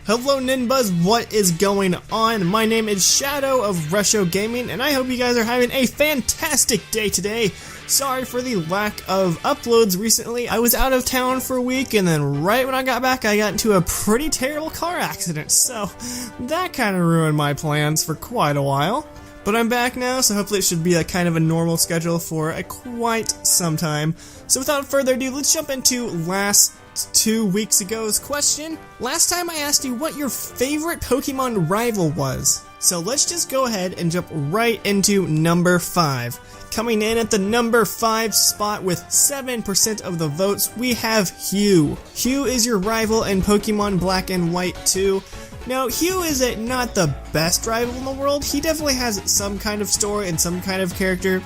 Hello NinBuzz, what is going on? My name is Shadow of Resho Gaming, and I hope you guys are having a fantastic day today. Sorry for the lack of uploads recently. I was out of town for a week, and then right when I got back, I got into a pretty terrible car accident, so that kind of ruined my plans for quite a while. But I'm back now, so hopefully it should be a kind of a normal schedule for quite some time. So without further ado, let's jump into last 2 weeks ago's question. Last time I asked you what your favorite Pokemon rival was. So let's just go ahead and jump right into number 5. Coming in at the number 5 spot with 7% of the votes, we have Hugh. Hugh is your rival in Pokemon Black and White 2. Now, Hugh is not the best rival in the world. He definitely has some kind of story and some kind of character.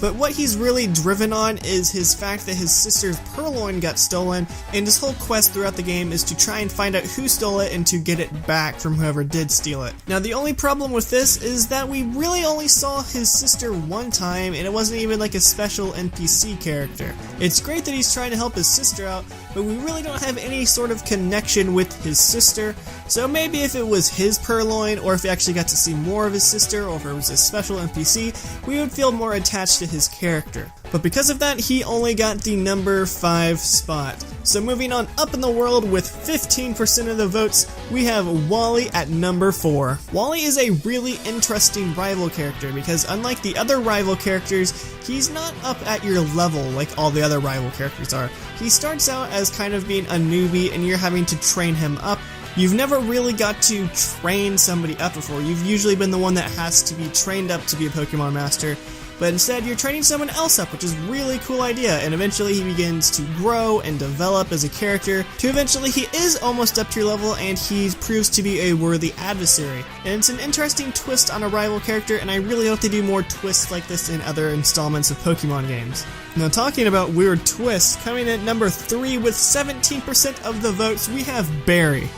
But what he's really driven on is his fact that his sister's Purloin got stolen, and his whole quest throughout the game is to try and find out who stole it and to get it back from whoever did steal it. Now the only problem with this is that we really only saw his sister one time, and it wasn't even like a special NPC character. It's great that he's trying to help his sister out, but we really don't have any sort of connection with his sister, so maybe if it was his Purloin, or if we actually got to see more of his sister, or if it was a special NPC, we would feel more attached to his character. But because of that, he only got the number 5 spot. So moving on up in the world with 15% of the votes, we have Wally at number 4. Wally is a really interesting rival character because unlike the other rival characters, he's not up at your level like all the other rival characters are. He starts out as kind of being a newbie and you're having to train him up. You've never really got to train somebody up before. You've usually been the one that has to be trained up to be a Pokemon Master. But instead, you're training someone else up, which is a really cool idea, and eventually he begins to grow and develop as a character, to eventually he is almost up to your level, and he proves to be a worthy adversary. And it's an interesting twist on a rival character, and I really hope they do more twists like this in other installments of Pokemon games. Now talking about weird twists, coming in at number 3 with 17% of the votes, we have Barry.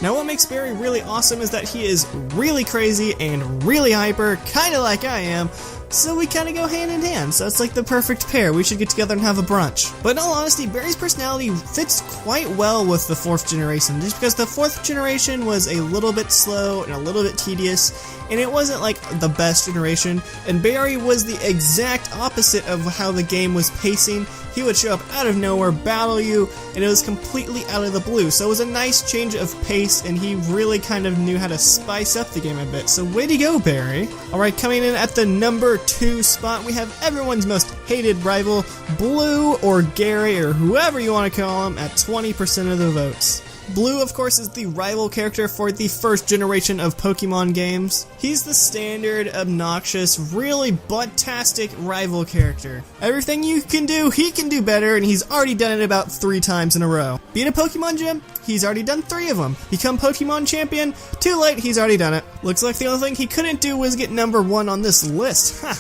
Now what makes Barry really awesome is that he is really crazy and really hyper, kinda like I am, so we kinda go hand in hand, so it's like the perfect pair. We should get together and have a brunch. But in all honesty, Barry's personality fits quite well with the 4th generation, just because the 4th generation was a little bit slow and a little bit tedious, and it wasn't like the best generation, and Barry was the exact opposite of how the game was pacing. He would show up out of nowhere, battle you, and it was completely out of the blue, so it was a nice change of pace, and he really kind of knew how to spice up the game a bit, so way to go, Barry. Alright, coming in at the number 2 spot, we have everyone's most hated rival, Blue or Gary or whoever you want to call him, at 20% of the votes. Blue, of course, is the rival character for the 1st generation of Pokemon games. He's the standard, obnoxious, really butt-tastic rival character. Everything you can do, he can do better, and he's already done it about 3 times in a row. Beat a Pokemon gym? He's already done 3 of them. Become Pokemon champion? Too late, he's already done it. Looks like the only thing he couldn't do was get number 1 on this list. Ha!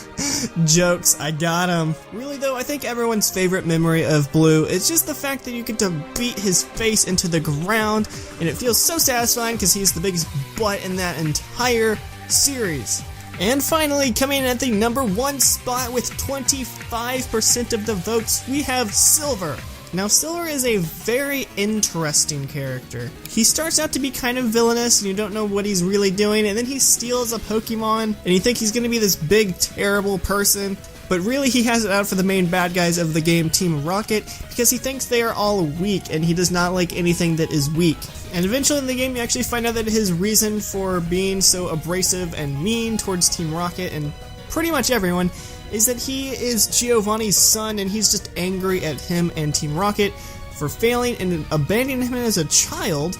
Jokes, I got him. Really though, I think everyone's favorite memory of Blue is just the fact that you get to beat his face into the ground, and it feels so satisfying because he's the biggest butt in that entire series. And finally, coming in at the number 1 spot with 25% of the votes, we have Silver. Now, Silver is a very interesting character. He starts out to be kind of villainous, and you don't know what he's really doing, and then he steals a Pokemon, and you think he's gonna be this big, terrible person, but really he has it out for the main bad guys of the game, Team Rocket, because he thinks they are all weak, and he does not like anything that is weak. And eventually in the game you actually find out that his reason for being so abrasive and mean towards Team Rocket and pretty much everyone is that he is Giovanni's son, and he's just angry at him and Team Rocket for failing and abandoning him as a child,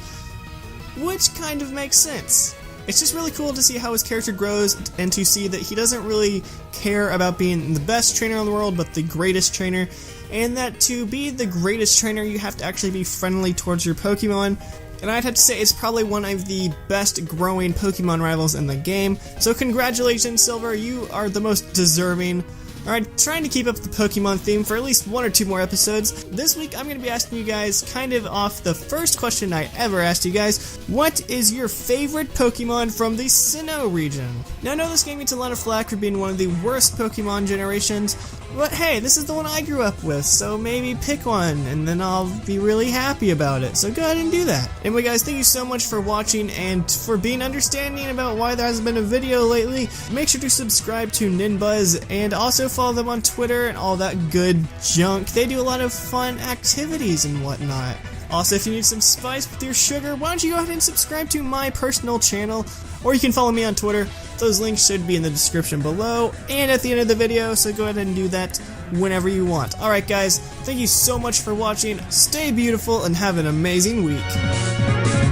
which kind of makes sense. It's just really cool to see how his character grows and to see that he doesn't really care about being the best trainer in the world, but the greatest trainer, and that to be the greatest trainer you have to actually be friendly towards your Pokemon. And I'd have to say it's probably one of the best growing Pokemon rivals in the game, so congratulations Silver, you are the most deserving Alright, trying to keep up the Pokemon theme for at least 1 or 2 more episodes. This week I'm going to be asking you guys, kind of off the first question I ever asked you guys, what is your favorite Pokemon from the Sinnoh region? Now I know this game gets a lot of flack for being one of the worst Pokemon generations, but hey, this is the one I grew up with, so maybe pick one, and then I'll be really happy about it, so go ahead and do that. Anyway guys, thank you so much for watching, and for being understanding about why there hasn't been a video lately. Make sure to subscribe to NinBuzz, and also follow them on Twitter and all that good junk. They do a lot of fun activities and whatnot. Also, if you need some spice with your sugar, why don't you go ahead and subscribe to my personal channel, or you can follow me on Twitter. Those links should be in the description below and at the end of the video, so go ahead and do that whenever you want. Alright guys, thank you so much for watching, stay beautiful, and have an amazing week.